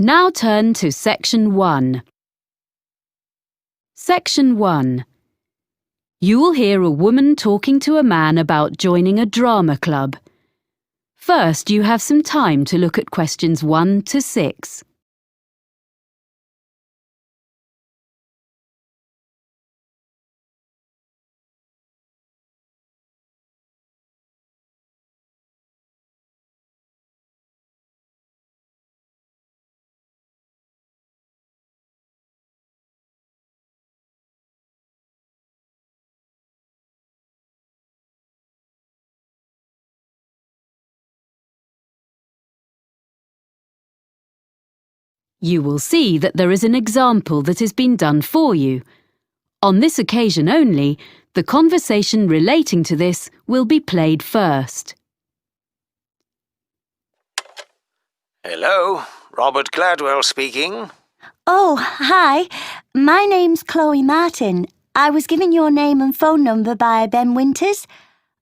Now turn to Section 1. Section 1. You will hear a woman talking to a man about joining a drama club. First, you have some time to look at questions 1 to 6. You will see that there is an example that has been done for you. On this occasion only, the conversation relating to this will be played first. Hello, Robert Gladwell speaking. Oh, hi. My name's Chloe Martin. I was given your name and phone number by Ben Winters.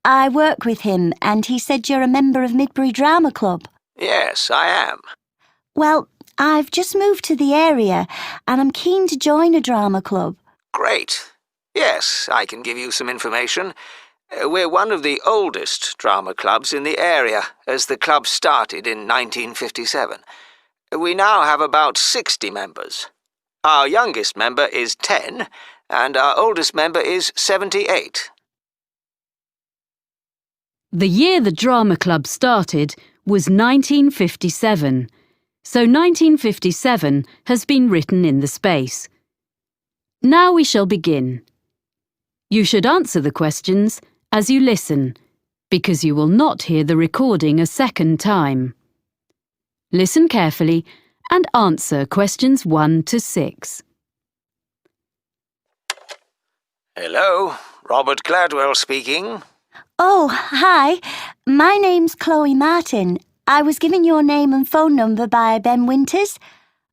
I work with him and he said you're a member of Midbury Drama Club. Yes, I am. Well, I've just moved to the area and I'm keen to join a drama club. Great. Yes, I can give you some information. We're one of the oldest drama clubs in the area, as the club started in 1957. We now have about 60 members. Our youngest member is 10, and our oldest member is 78. The year the drama club started was 1957, so 1957 has been written in the space. Now we shall begin. You should answer the questions as you listen, because you will not hear the recording a second time. Listen carefully and answer questions 1 to 6. Hello, Robert Gladwell speaking. Oh, hi. My name's Chloe Martin. I was given your name and phone number by Ben Winters.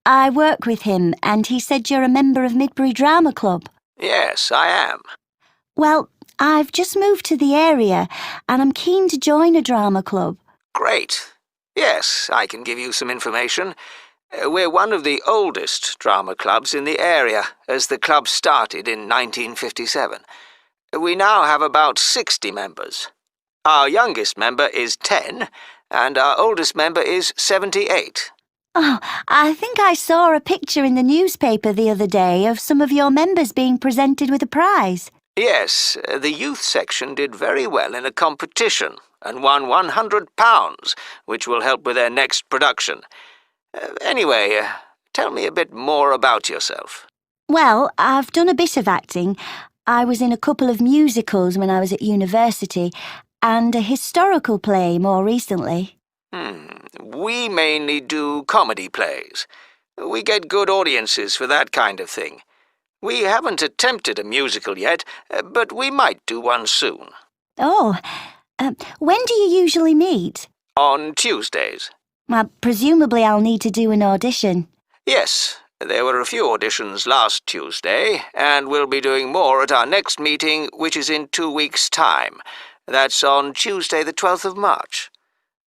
I work with him and he said you're a member of Midbury Drama Club. Yes, I am. Well, I've just moved to the area and I'm keen to join a drama club. Great. Yes, I can give you some information. We're one of the oldest drama clubs in the area, as the club started in 1957. We now have about 60 members. Our youngest member is 10, and our oldest member is 78. Oh, I think I saw a picture in the newspaper the other day of some of your members being presented with a prize. Yes, the youth section did very well in a competition and won £100, which will help with their next production. Anyway, tell me a bit more about yourself. Well, I've done a bit of acting. I was in a couple of musicals when I was at university and a historical play more recently. We mainly do comedy plays. We get good audiences for that kind of thing. We haven't attempted a musical yet, but we might do one soon. Oh, when do you usually meet? On Tuesdays. Well, presumably I'll need to do an audition. Yes, there were a few auditions last Tuesday, and we'll be doing more at our next meeting, which is in 2 weeks' time. That's on Tuesday the 12th of March.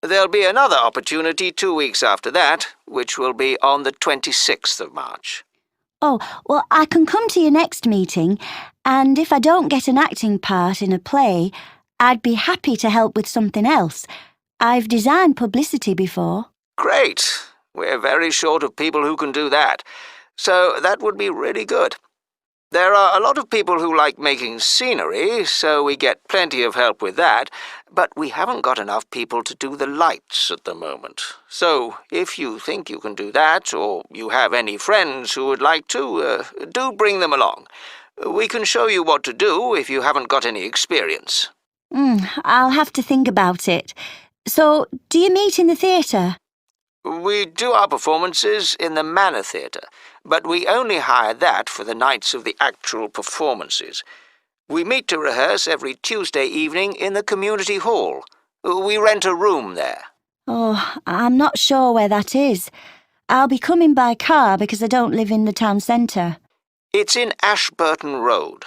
There'll be another opportunity 2 weeks after that, which will be on the 26th of March. Oh, well, I can come to your next meeting, and if I don't get an acting part in a play, I'd be happy to help with something else. I've designed publicity before. Great. We're very short of people who can do that, so that would be really good. There are a lot of people who like making scenery, so we get plenty of help with that, but we haven't got enough people to do the lights at the moment. So, if you think you can do that, or you have any friends who would like to, do bring them along. We can show you what to do if you haven't got any experience. I'll have to think about it. So, do you meet in the theatre? We do our performances in the Manor Theatre, but we only hire that for the nights of the actual performances. We meet to rehearse every Tuesday evening in the community hall. We rent a room there. Oh, I'm not sure where that is. I'll be coming by car because I don't live in the town centre. It's in Ashburton Road.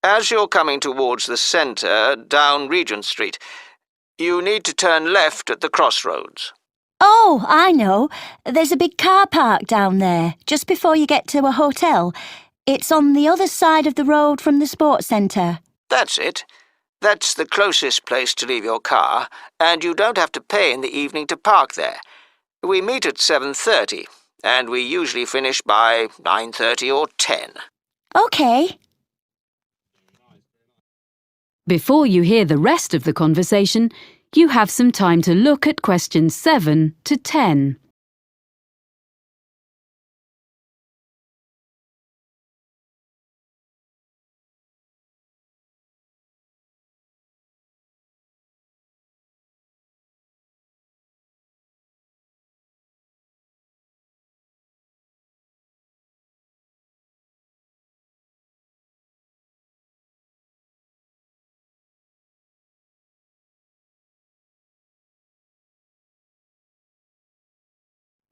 As you're coming towards the centre, down Regent Street, you need to turn left at the crossroads. Oh, I know. There's a big car park down there, just before you get to a hotel. It's on the other side of the road from the sports centre. That's it. That's the closest place to leave your car, and you don't have to pay in the evening to park there. We meet at 7:30, and we usually finish by 9:30 or 10. OK. Before you hear the rest of the conversation, you have some time to look at questions 7 to 10.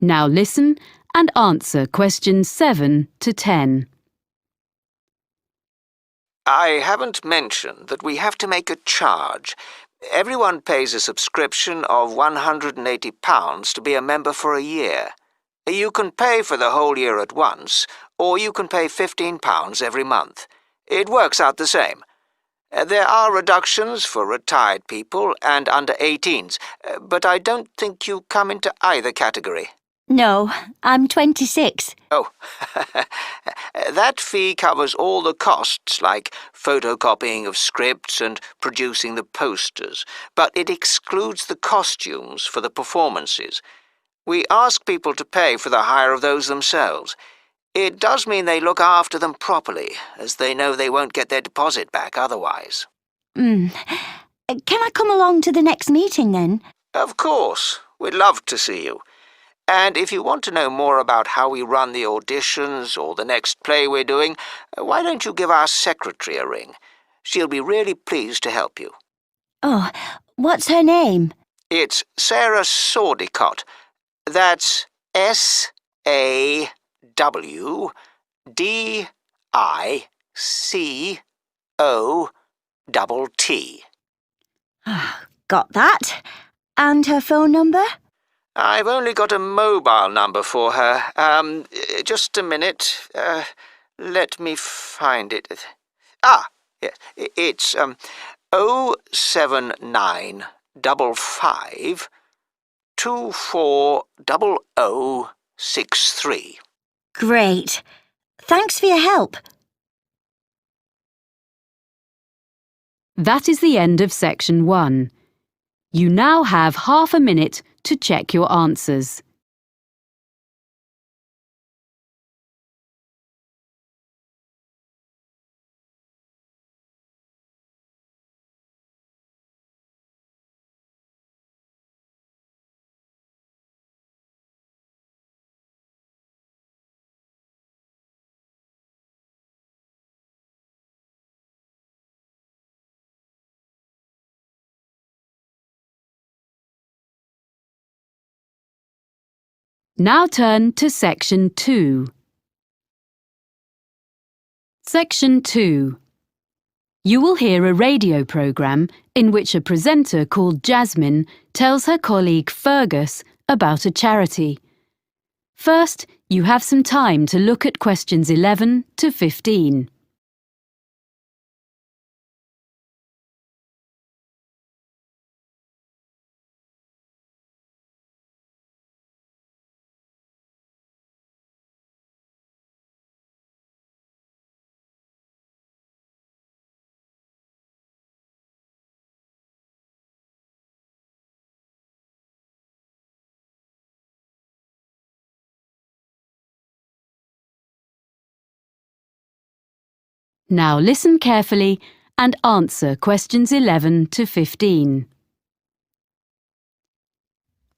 Now listen and answer questions 7 to 10. I haven't mentioned that we have to make a charge. Everyone pays a subscription of £180 to be a member for a year. You can pay for the whole year at once, or you can pay £15 every month. It works out the same. There are reductions for retired people and under 18s, but I don't think you come into either category. No, I'm 26. Oh, that fee covers all the costs like photocopying of scripts and producing the posters, but it excludes the costumes for the performances. We ask people to pay for the hire of those themselves. It does mean they look after them properly, as they know they won't get their deposit back otherwise. Can I come along to the next meeting then? Of course. We'd love to see you. And if you want to know more about how we run the auditions or the next play we're doing, why don't you give our secretary a ring? She'll be really pleased to help you. Oh, what's her name? It's Sarah Sawdicott. That's SAWDICOTT. Got that. And her phone number? I've only got a mobile number for her. Just a minute. Let me find it. Yes, it's 07955 240063. Great. Thanks for your help. That is the end of section 1. You now have half a minute to check your answers. Now turn to Section 2. Section 2. You will hear a radio programme in which a presenter called Jasmine tells her colleague Fergus about a charity. First, you have some time to look at questions 11 to 15. Now listen carefully and answer questions 11 to 15.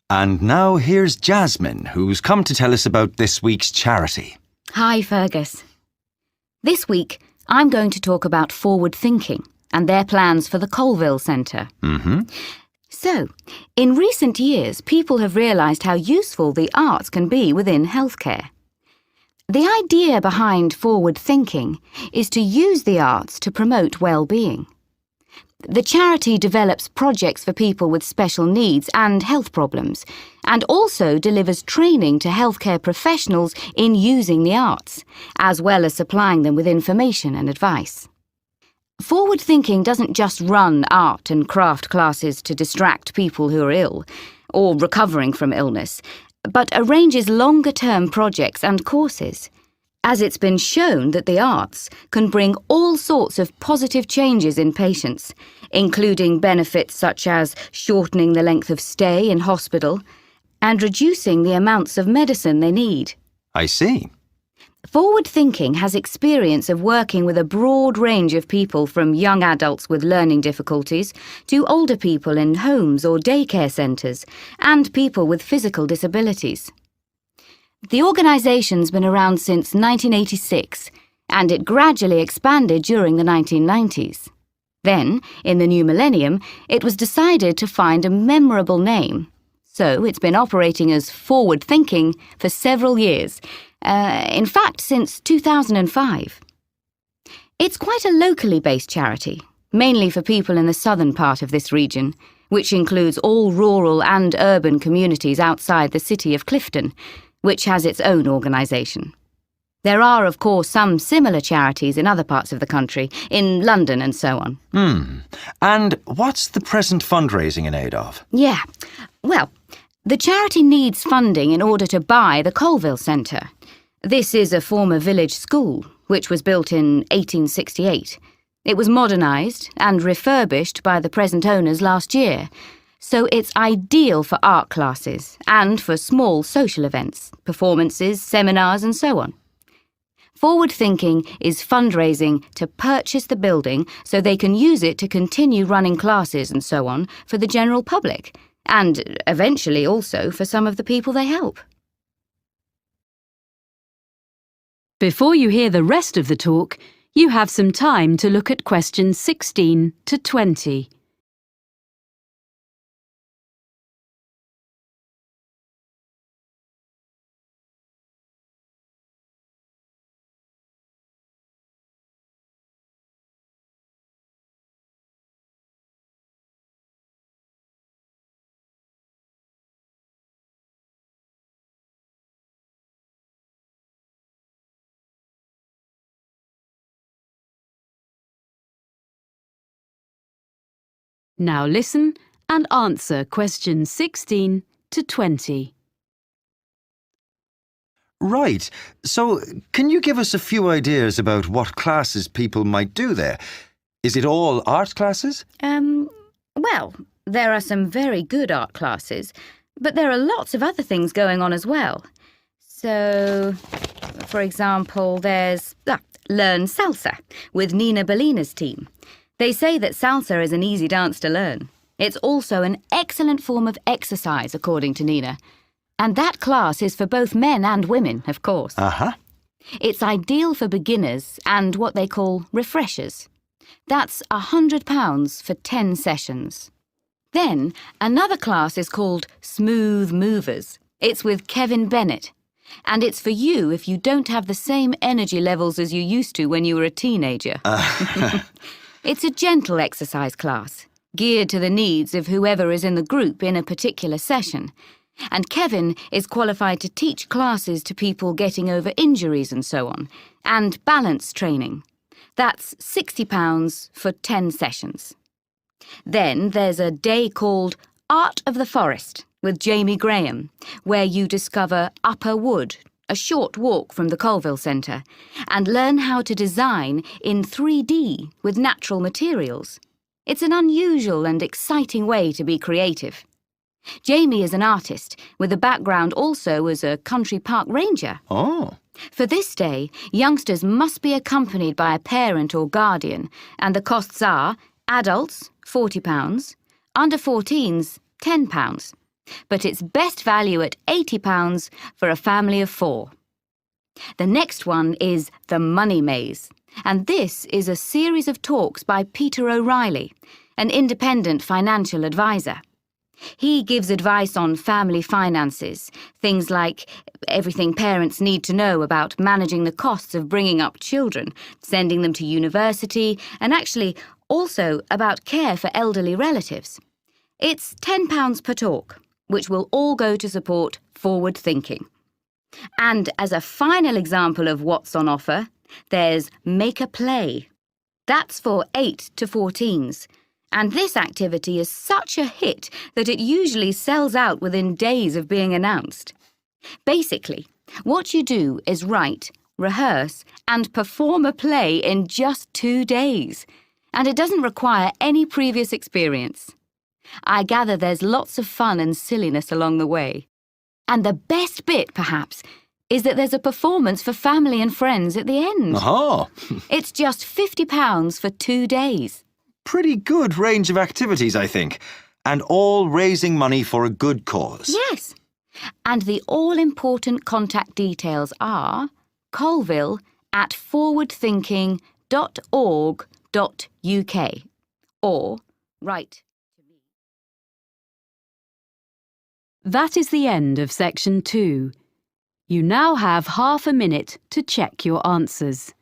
And now here's Jasmine, who's come to tell us about this week's charity. Hi, Fergus. This week, I'm going to talk about Forward Thinking and their plans for the Colville Centre. So, in recent years, people have realised how useful the arts can be within healthcare. The idea behind Forward Thinking is to use the arts to promote well-being. The charity develops projects for people with special needs and health problems, and also delivers training to healthcare professionals in using the arts, as well as supplying them with information and advice. Forward Thinking doesn't just run art and craft classes to distract people who are ill, or recovering from illness, but arranges longer-term projects and courses, as it's been shown that the arts can bring all sorts of positive changes in patients, including benefits such as shortening the length of stay in hospital and reducing the amounts of medicine they need. I see. Forward Thinking has experience of working with a broad range of people, from young adults with learning difficulties to older people in homes or daycare centres and people with physical disabilities. The organisation's been around since 1986, and it gradually expanded during the 1990s. Then, in the new millennium, it was decided to find a memorable name. So it's been operating as Forward Thinking for several years, in fact since 2005. It's quite a locally based charity, mainly for people in the southern part of this region, which includes all rural and urban communities outside the city of Clifton, which has its own organisation. There are, of course, some similar charities in other parts of the country, in London and so on. And what's the present fundraising in aid of? Yeah, well, the charity needs funding in order to buy the Colville Centre. This is a former village school, which was built in 1868. It was modernised and refurbished by the present owners last year, so it's ideal for art classes and for small social events, performances, seminars and so on. Forward Thinking is fundraising to purchase the building so they can use it to continue running classes and so on for the general public, and eventually also for some of the people they help. Before you hear the rest of the talk, you have some time to look at questions 16 to 20. Now listen and answer questions 16 to 20. Right. So, can you give us a few ideas about what classes people might do there? Is it all art classes? Well, there are some very good art classes, but there are lots of other things going on as well. So, for example, there's Learn Salsa with Nina Bellina's team. They say that salsa is an easy dance to learn. It's also an excellent form of exercise, according to Nina. And that class is for both men and women, of course. It's ideal for beginners and what they call refreshers. That's £100 for 10 sessions. Then, another class is called Smooth Movers. It's with Kevin Bennett. And it's for you if you don't have the same energy levels as you used to when you were a teenager. It's a gentle exercise class, geared to the needs of whoever is in the group in a particular session. And Kevin is qualified to teach classes to people getting over injuries and so on, and balance training. That's £60 for 10 sessions. Then there's a day called Art of the Forest with Jamie Graham, where you discover Upper Wood, a short walk from the Colville Centre, and learn how to design in 3D with natural materials. It's an unusual and exciting way to be creative. Jamie is an artist, with a background also as a country park ranger. Oh. For this day, youngsters must be accompanied by a parent or guardian, and the costs are adults, £40, under 14s, £10. But it's best value at £80 for a family of 4. The next one is The Money Maze, and this is a series of talks by Peter O'Reilly, an independent financial advisor. He gives advice on family finances, things like everything parents need to know about managing the costs of bringing up children, sending them to university, and actually Also about care for elderly relatives. It's £10 per talk, which will all go to support forward thinking. And as a final example of what's on offer, there's Make a Play. That's for 8 to 14s. And this activity is such a hit that it usually sells out within days of being announced. Basically, what you do is write, rehearse, and perform a play in just 2 days. And it doesn't require any previous experience. I gather there's lots of fun and silliness along the way. And the best bit, perhaps, is that there's a performance for family and friends at the end. Aha! It's just £50 for 2 days. Pretty good range of activities, I think. And all raising money for a good cause. Yes. And the all-important contact details are colville@forwardthinking.org.uk or write to me. That is the end of section 2. You now have half a minute to check your answers.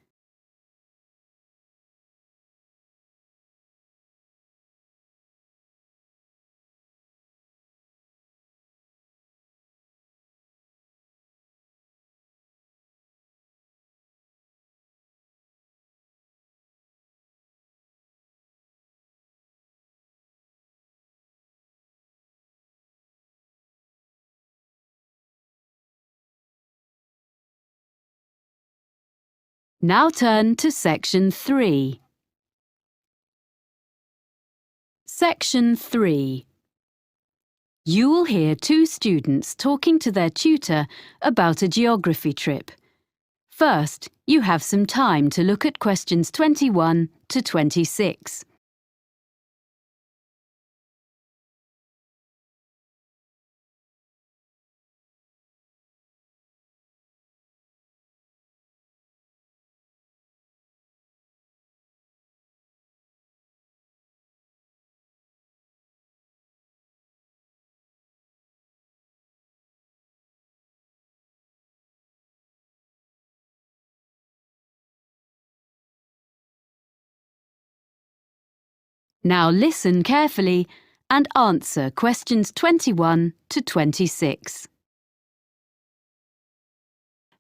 Now turn to section 3. Section 3. You will hear 2 students talking to their tutor about a geography trip. First, you have some time to look at questions 21 to 26. Now listen carefully and answer questions 21 to 26.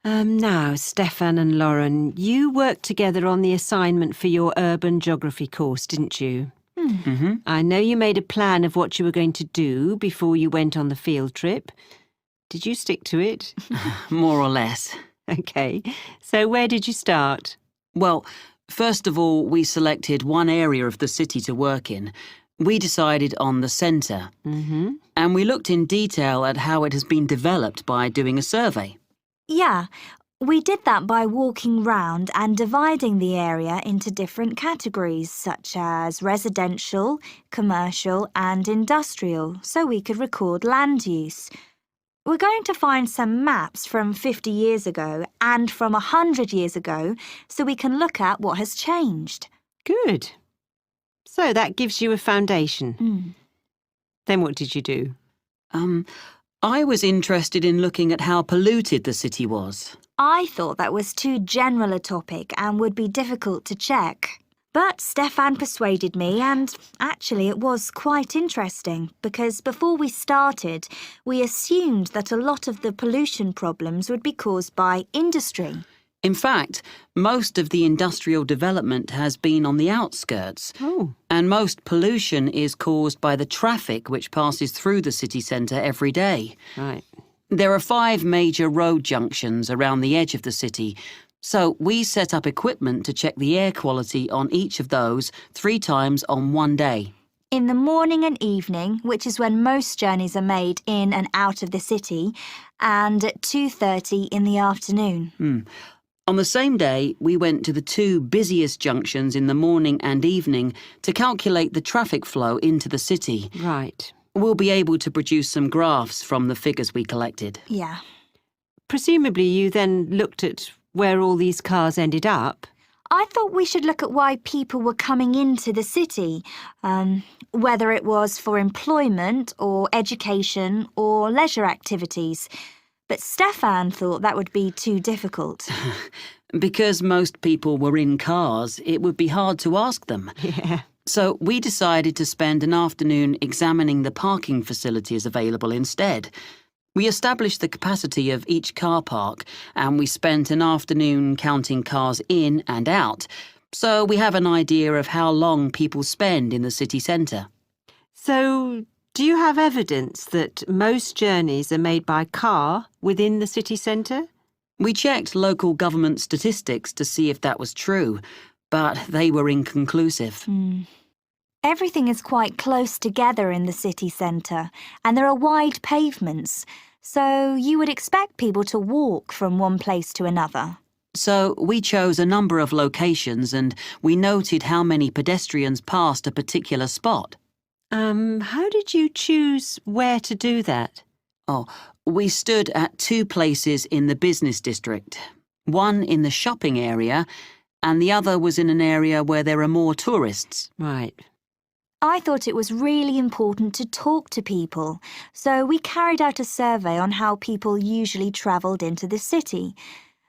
Now, Stefan and Lauren, you worked together on the assignment for your urban geography course, didn't you? Mm-hmm. I know you made a plan of what you were going to do before you went on the field trip. Did you stick to it? More or less. OK. So where did you start? Well, first of all, we selected one area of the city to work in. We decided on the centre. Mm-hmm. And we looked in detail at how it has been developed by doing a survey. Yeah, we did that by walking round and dividing the area into different categories, such as residential, commercial and industrial, so we could record land use. We're going to find some maps from 50 years ago and from 100 years ago so we can look at what has changed. Good. So that gives you a foundation. Then what did you do? I was interested in looking at how polluted the city was. I thought that was too general a topic and would be difficult to check. But Stefan persuaded me and actually it was quite interesting because before we started, we assumed that a lot of the pollution problems would be caused by industry. In fact, most of the industrial development has been on the outskirts. Oh. And most pollution is caused by the traffic which passes through the city centre every day. Right. There are 5 major road junctions around the edge of the city, so we set up equipment to check the air quality on each of those 3 times on one day. In the morning and evening, which is when most journeys are made in and out of the city, and at 2:30 in the afternoon. On the same day, we went to the 2 busiest junctions in the morning and evening to calculate the traffic flow into the city. Right. We'll be able to produce some graphs from the figures we collected. Yeah. Presumably you then looked at where all these cars ended up. I thought we should look at why people were coming into the city, whether it was for employment or education or leisure activities. But Stefan thought that would be too difficult. Because most people were in cars, it would be hard to ask them. Yeah. So we decided to spend an afternoon examining the parking facilities available instead. We established the capacity of each car park, and we spent an afternoon counting cars in and out, so we have an idea of how long people spend in the city centre. So, do you have evidence that most journeys are made by car within the city centre? We checked local government statistics to see if that was true, but they were inconclusive. Everything is quite close together in the city centre, and there are wide pavements, so you would expect people to walk from one place to another. So we chose a number of locations and we noted how many pedestrians passed a particular spot. How did you choose where to do that? Oh, we stood at 2 places in the business district. One in the shopping area, and the other was in an area where there are more tourists. Right. I thought it was really important to talk to people, so we carried out a survey on how people usually travelled into the city.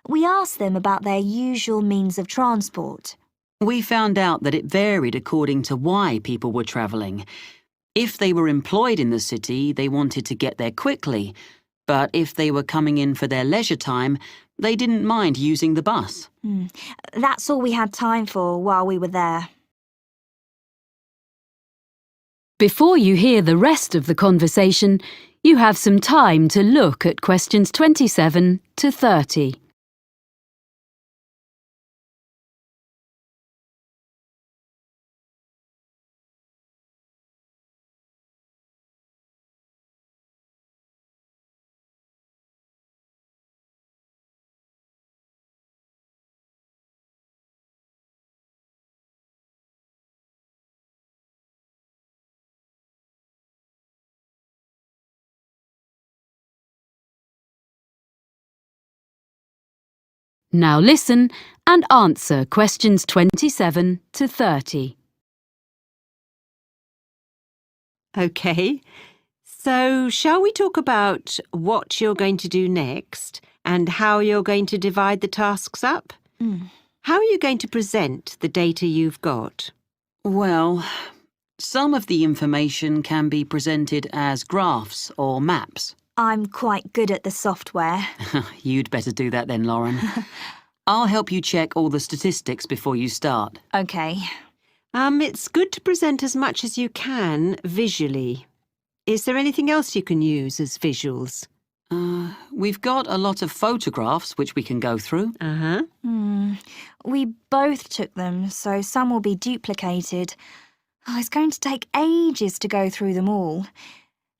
We asked them about their usual means of transport. We found out that it varied according to why people were travelling. If they were employed in the city, they wanted to get there quickly, but if they were coming in for their leisure time, they didn't mind using the bus. That's all we had time for while we were there. Before you hear the rest of the conversation, you have some time to look at questions 27 to 30. Now listen and answer questions 27 to 30. OK. So, shall we talk about what you're going to do next and how you're going to divide the tasks up? How are you going to present the data you've got? Well, some of the information can be presented as graphs or maps. I'm quite good at the software. You'd better do that then, Lauren. I'll help you check all the statistics before you start. OK. It's good to present as much as you can visually. Is there anything else you can use as visuals? We've got a lot of photographs which we can go through. We both took them, so some will be duplicated. It's going to take ages to go through them all.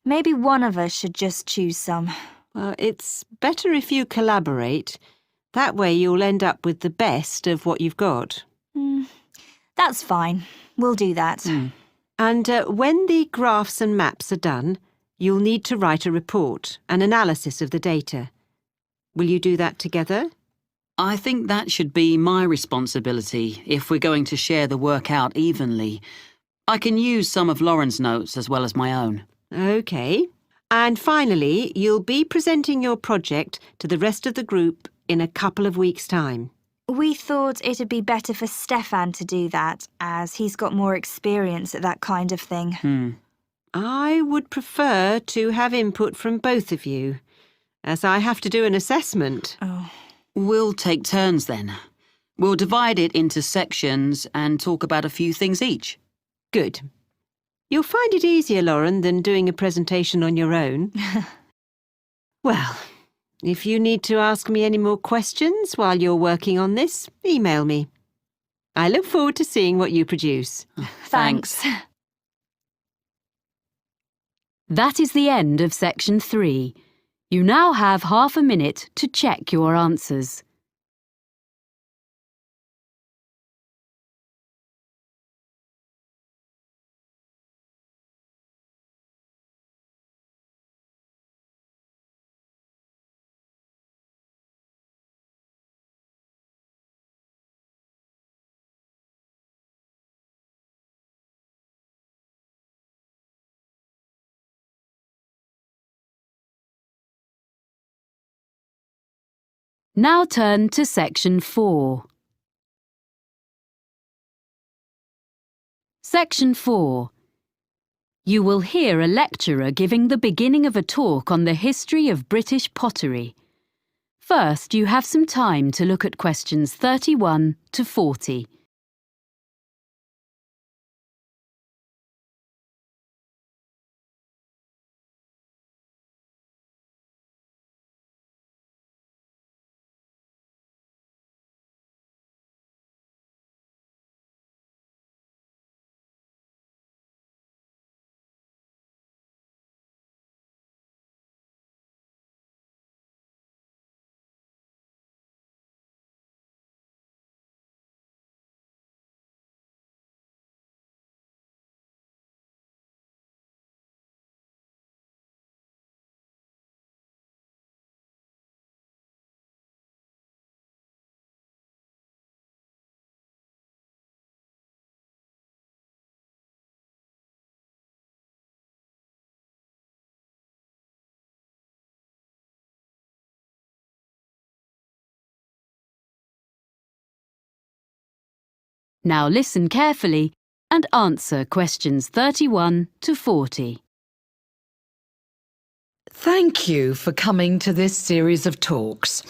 Maybe one of us should just choose some. Well, it's better if you collaborate. That way you'll end up with the best of what you've got. That's fine. We'll do that. And when the graphs and maps are done, you'll need to write a report, an analysis of the data. Will you do that together? I think that should be my responsibility if we're going to share the work out evenly. I can use some of Lauren's notes as well as my own. OK. And finally, you'll be presenting your project to the rest of the group in a couple of weeks' time. We thought it'd be better for Stefan to do that, as he's got more experience at that kind of thing. I would prefer to have input from both of you, as I have to do an assessment. We'll take turns then. We'll divide it into sections and talk about a few things each. Good. You'll find it easier, Lauren, than doing a presentation on your own. Well, if you need to ask me any more questions while you're working on this, email me. I look forward to seeing what you produce. Thanks. That is the end of section 3. You now have half a minute to check your answers. Now turn to section 4. Section 4. You will hear a lecturer giving the beginning of a talk on the history of British pottery. First, you have some time to look at questions 31 to 40. Now listen carefully and answer questions 31 to 40. Thank you for coming to this series of talks.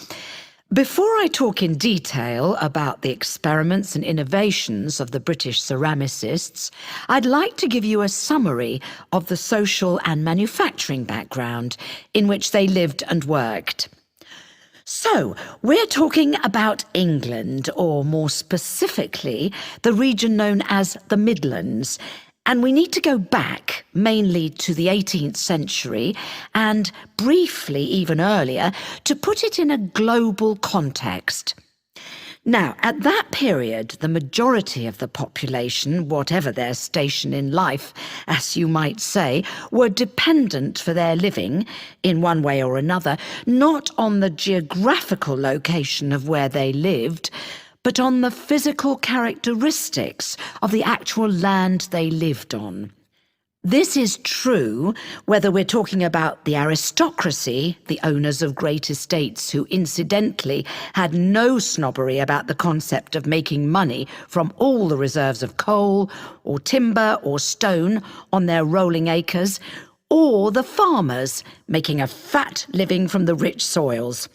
Before I talk in detail about the experiments and innovations of the British ceramicists, I'd like to give you a summary of the social and manufacturing background in which they lived and worked. So, we're talking about England, or more specifically, the region known as the Midlands. And we need to go back mainly to the 18th century and briefly even earlier to put it in a global context. Now, at that period, the majority of the population, whatever their station in life, as you might say, were dependent for their living, in one way or another, not on the geographical location of where they lived, but on the physical characteristics of the actual land they lived on. This is true whether we're talking about the aristocracy, the owners of great estates who incidentally had no snobbery about the concept of making money from all the reserves of coal or timber or stone on their rolling acres, or the farmers making a fat living from the rich soils.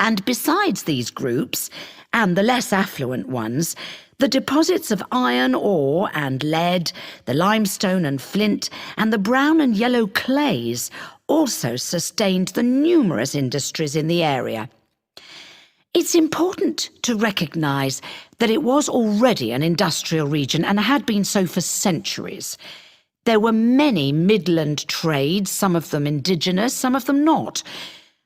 And besides these groups, and the less affluent ones, the deposits of iron ore and lead, the limestone and flint, and the brown and yellow clays also sustained the numerous industries in the area. It's important to recognise that it was already an industrial region and had been so for centuries. There were many Midland trades, some of them indigenous, some of them not.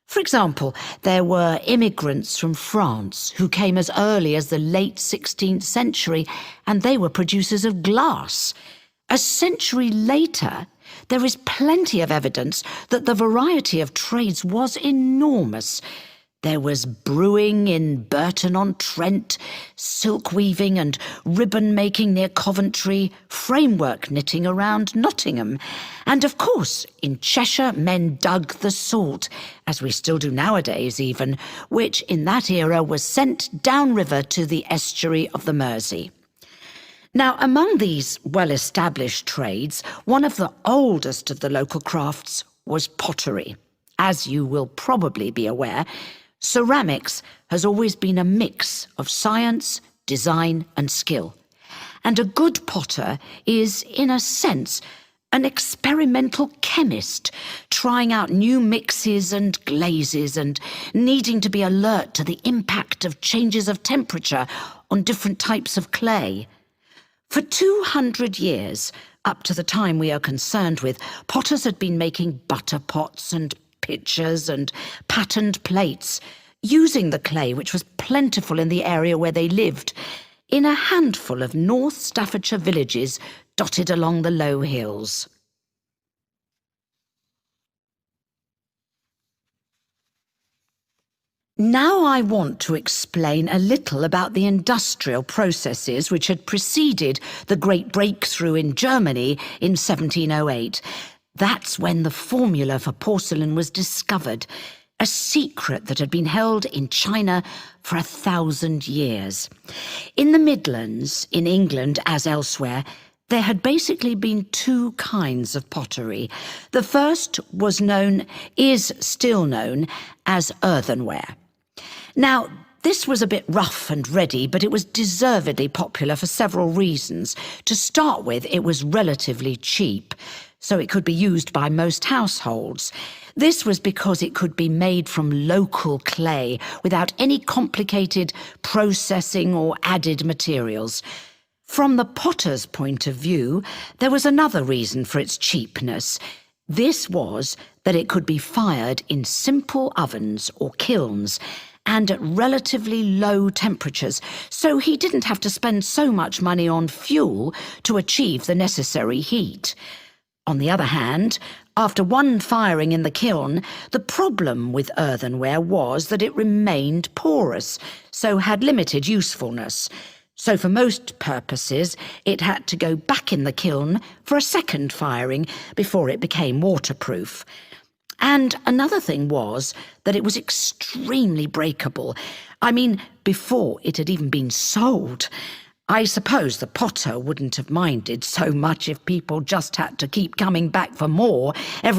For example, there were immigrants from France who came as early as the late 16th century, and they were producers of glass. A century later, there is plenty of evidence that the variety of trades was enormous. There was brewing in Burton-on-Trent, silk weaving and ribbon making near Coventry, framework knitting around Nottingham, and of course in Cheshire men dug the salt, as we still do nowadays even, which in that era was sent downriver to the estuary of the Mersey. Now, among these well-established trades, one of the oldest of the local crafts was pottery. As you will probably be aware, ceramics has always been a mix of science, design and skill. And a good potter is, in a sense, an experimental chemist, trying out new mixes and glazes and needing to be alert to the impact of changes of temperature on different types of clay. For 200 years, up to the time we are concerned with, potters had been making butter pots and pitchers and patterned plates, using the clay which was plentiful in the area where they lived, in a handful of North Staffordshire villages dotted along the low hills. Now I want to explain a little about the industrial processes which had preceded the great breakthrough in Germany in 1708. That's when the formula for porcelain was discovered, a secret that had been held in China for 1,000 years. In the Midlands, in England as elsewhere, There had basically been two kinds of pottery. The first is still known as earthenware. Now, this was a bit rough and ready, but it was deservedly popular for several reasons. To start with, it was relatively cheap, so it could be used by most households. This was because it could be made from local clay without any complicated processing or added materials. From the potter's point of view, there was another reason for its cheapness. This was that it could be fired in simple ovens or kilns and at relatively low temperatures, so he didn't have to spend so much money on fuel to achieve the necessary heat. On the other hand, after one firing in the kiln, the problem with earthenware was that it remained porous, so had limited usefulness. So for most purposes, it had to go back in the kiln for a second firing before it became waterproof. And another thing was that it was extremely breakable. I mean, before it had even been sold. I suppose the potter wouldn't have minded so much if people just had to keep coming back for more every